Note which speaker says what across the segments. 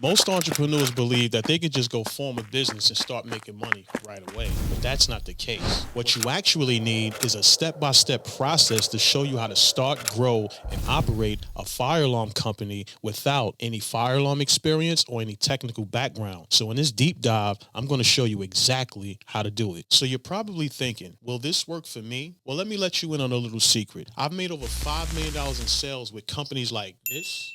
Speaker 1: Most entrepreneurs believe that they could just go form a business and start making money right away, but that's not the case. What you actually need is a step-by-step process to show you how to start, grow, and operate a fire alarm company without any fire alarm experience or any technical background. So in this deep dive, I'm going to show you exactly how to do it. So you're probably thinking, will this work for me? Well, let me let you in on a little secret. I've made over $5 million in sales with companies like this,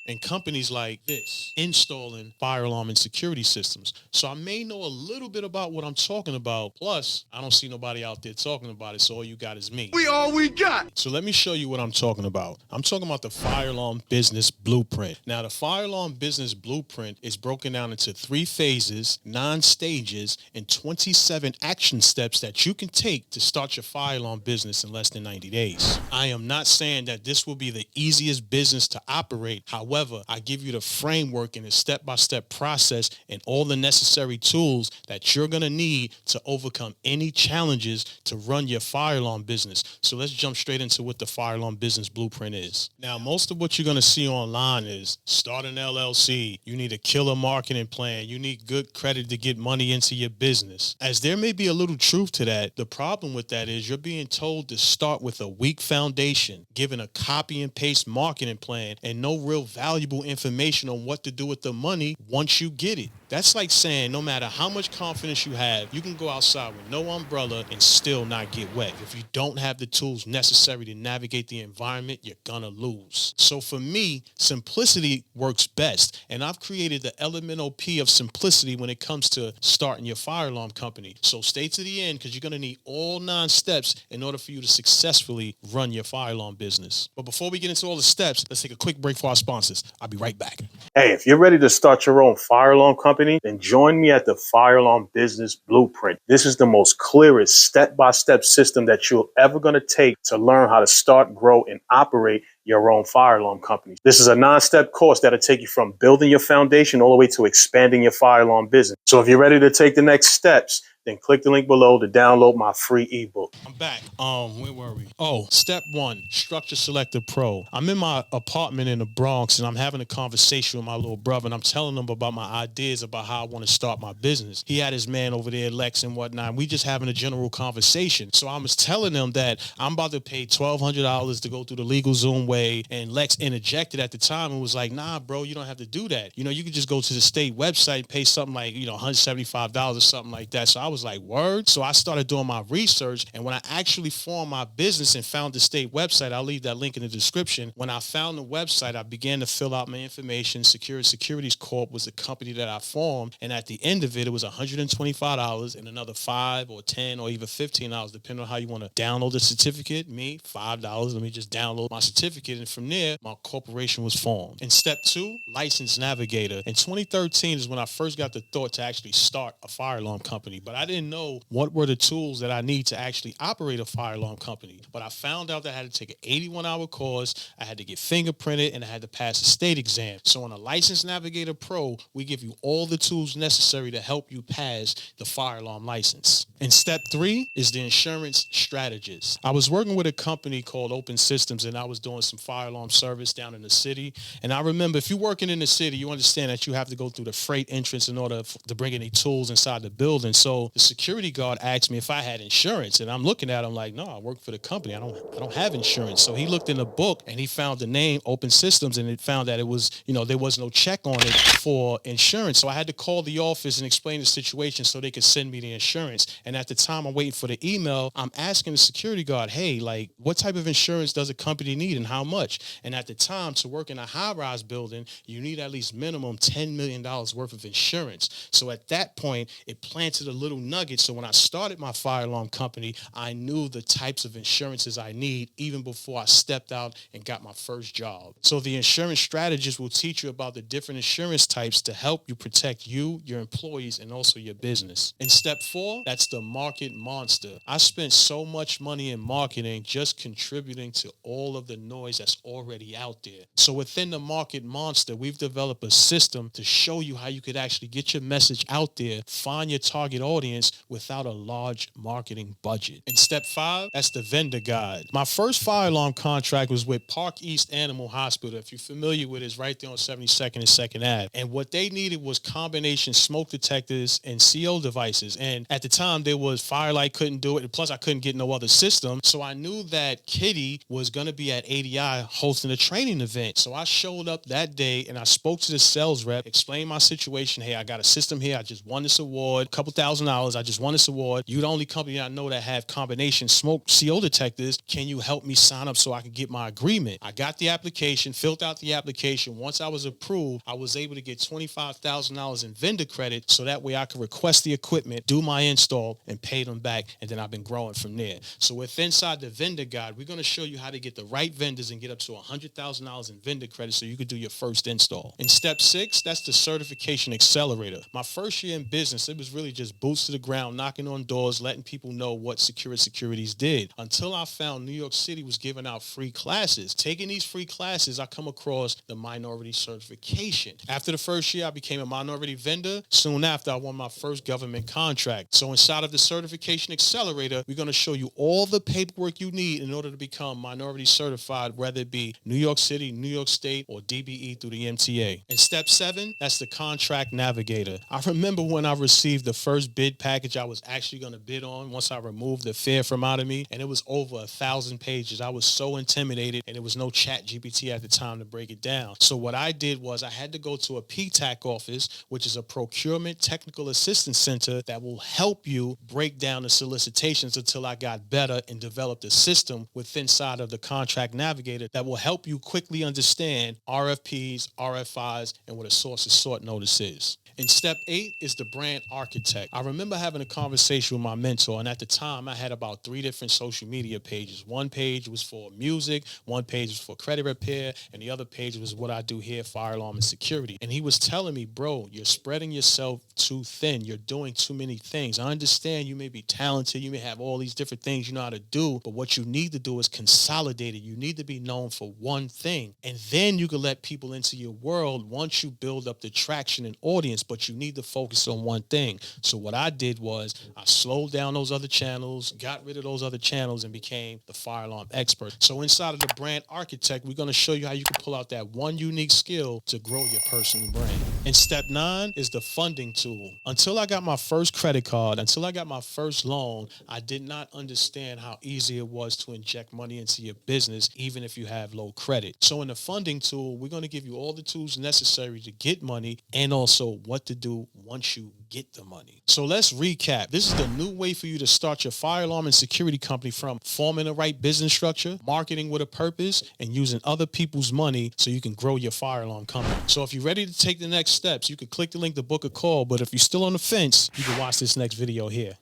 Speaker 1: and companies like this, installing fire alarm and security systems. So I may know a little bit about what I'm talking about. Plus, I don't see nobody out there talking about it, so all you got is me.
Speaker 2: We all we got.
Speaker 1: So let me show you what I'm talking about. I'm talking about the fire alarm business blueprint. Now, the fire alarm business blueprint is broken down into 3 phases, 9 stages, and 27 action steps that you can take to start your fire alarm business in less than 90 days. I am not saying that this will be the easiest business to operate. However, I give you the framework and a step-by-step process and all the necessary tools that you're going to need to overcome any challenges to run your fire alarm business. So let's jump straight into what the fire alarm business blueprint is. Now, most of what you're going to see online is start an LLC. You need a killer marketing plan. You need good credit to get money into your business. As there may be a little truth to that, the problem with that is you're being told to start with a weak foundation, given a copy and paste marketing plan, and no real valuable information on what to do with the money once you get it. That's like saying no matter how much confidence you have, you can go outside with no umbrella and still not get wet. If you don't have the tools necessary to navigate the environment, you're gonna lose. So for me, simplicity works best. And I've created the elemental P of simplicity when it comes to starting your fire alarm company. So stay to the end because you're gonna need all 9 steps in order for you to successfully run your fire alarm business. But before we get into all the steps, let's take a quick break for our sponsors. I'll be right back.
Speaker 3: Hey, if you're ready to start your own fire alarm company, then join me at the Fire Alarm Business Blueprint. This is the most clearest step-by-step system that you're ever going to take to learn how to start, grow, and operate your own fire alarm company. This is a 9-step course that'll take you from building your foundation all the way to expanding your fire alarm business. So if you're ready to take the next steps, then click the link below to download my free ebook.
Speaker 1: I'm back. Where were we? Oh, step 1, Structure Selector Pro. I'm in my apartment in the Bronx and I'm having a conversation with my little brother and I'm telling him about my ideas about how I want to start my business. He had his man over there, Lex and whatnot. We just having a general conversation. So I was telling him that I'm about to pay $1,200 to go through the LegalZoom way, and Lex interjected at the time and was like, nah, bro, you don't have to do that. You know, you could just go to the state website and pay something like, $175 or something like that. So I was like, word? So I started doing my research, and when I actually formed my business and found the state website, I'll leave that link in the description. When I found the website, I began to fill out my information. Securities Corp was the company that I formed, and at the end of it, it was $125 and another $5 or $10 or even $15, depending on how you want to download the certificate. Me, $5. Let me just download my certificate, and from there, my corporation was formed. In step 2, License Navigator. In 2013 is when I first got the thought to actually start a fire alarm company, but I didn't know what were the tools that I need to actually operate a fire alarm company. But I found out that I had to take an 81-hour course, I had to get fingerprinted, and I had to pass a state exam. So on a License Navigator Pro, we give you all the tools necessary to help you pass the fire alarm license. And step 3 is the Insurance Strategist. I was working with a company called Open Systems, and I was doing some fire alarm service down in the city. And I remember, if you're working in the city, you understand that you have to go through the freight entrance in order to bring any tools inside the building. So the security guard asked me if I had insurance, and I'm looking at him like, no, I work for the company. I don't have insurance. So he looked in the book and he found the name Open Systems, and it found that it was, there was no check on it for insurance. So I had to call the office and explain the situation so they could send me the insurance. And at the time I'm waiting for the email, I'm asking the security guard, hey, like, what type of insurance does a company need and how much? And at the time, to work in a high-rise building, you need at least minimum $10 million worth of insurance. So at that point, it planted a little nugget. So when I started my fire alarm company, I knew the types of insurances I need even before I stepped out and got my first job. So the insurance strategist will teach you about the different insurance types to help you protect you, your employees, and also your business. In step 4, that's the market monster. I spent so much money in marketing just contributing to all of the noise that's already out there. So within the market monster, we've developed a system to show you how you could actually get your message out there, find your target audience without a large marketing budget. In step 5, that's the vendor guide. My first fire alarm contract was with Park East Animal Hospital. If you're familiar with it, it's right there on 72nd and 2nd Ave. And what they needed was combination smoke detectors and CO devices. And at the time, there was Firelight couldn't do it. And plus, I couldn't get no other system. So I knew that Kitty was going to be at ADI hosting a training event. So I showed up that day and I spoke to the sales rep, explained my situation. Hey, I got a system here. I just won this award, a couple $1,000. I just won this award. You're the only company I know that have combination smoke CO detectors. Can you help me sign up so I can get my agreement? I got the application, filled out the application. Once I was approved, I was able to get $25,000 in vendor credit so that way I could request the equipment, do my install, and pay them back. And then I've been growing from there. So with inside the vendor guide, we're going to show you how to get the right vendors and get up to $100,000 in vendor credit so you could do your first install. In step 6, that's the certification accelerator. My first year in business, it was really just boots to the ground, knocking on doors, letting people know what Securities did until I found New York City was giving out free classes. Taking these free classes, I come across the minority certification. After the first year, I became a minority vendor. Soon after, I won my first government contract. So inside of the certification accelerator, we're going to show you all the paperwork you need in order to become minority certified, whether it be New York City, New York State, or DBE through the MTA. In step 7, that's the contract navigator. I remember when I received the first bid package I was actually going to bid on once I removed the fear from out of me, and it was over 1,000 pages. I was so intimidated, and there was no chat GPT at the time to break it down. So what I did was I had to go to a PTAC office, which is a procurement technical assistance center that will help you break down the solicitations until I got better and developed a system within inside of the contract navigator that will help you quickly understand RFPs, RFIs, and what a source of sort notice is. In step 8 is the brand architect. I remember having a conversation with my mentor, and at the time I had about 3 different social media pages. One page was for music, one page was for credit repair, and the other page was what I do here, fire alarm and security. And he was telling me, bro, you're spreading yourself too thin. You're doing too many things. I understand you may be talented, you may have all these different things you know how to do, but what you need to do is consolidate it. You need to be known for one thing, and then you can let people into your world once you build up the traction and audience. But you need to focus on one thing. So what I did was I slowed down those other channels, got rid of those other channels, and became the fire alarm expert. So inside of the brand architect, we're going to show you how you can pull out that one unique skill to grow your personal brand. And step 9 is the funding tool. Until I got my first credit card, until I got my first loan, I did not understand how easy it was to inject money into your business, even if you have low credit. So in the funding tool, we're going to give you all the tools necessary to get money and also what to do once you get the money. So let's recap. This is the new way for you to start your fire alarm and security company, from forming the right business structure, marketing with a purpose, and using other people's money so you can grow your fire alarm company. So if you're ready to take the next steps, you can click the link to book a call. But if you're still on the fence, you can watch this next video here.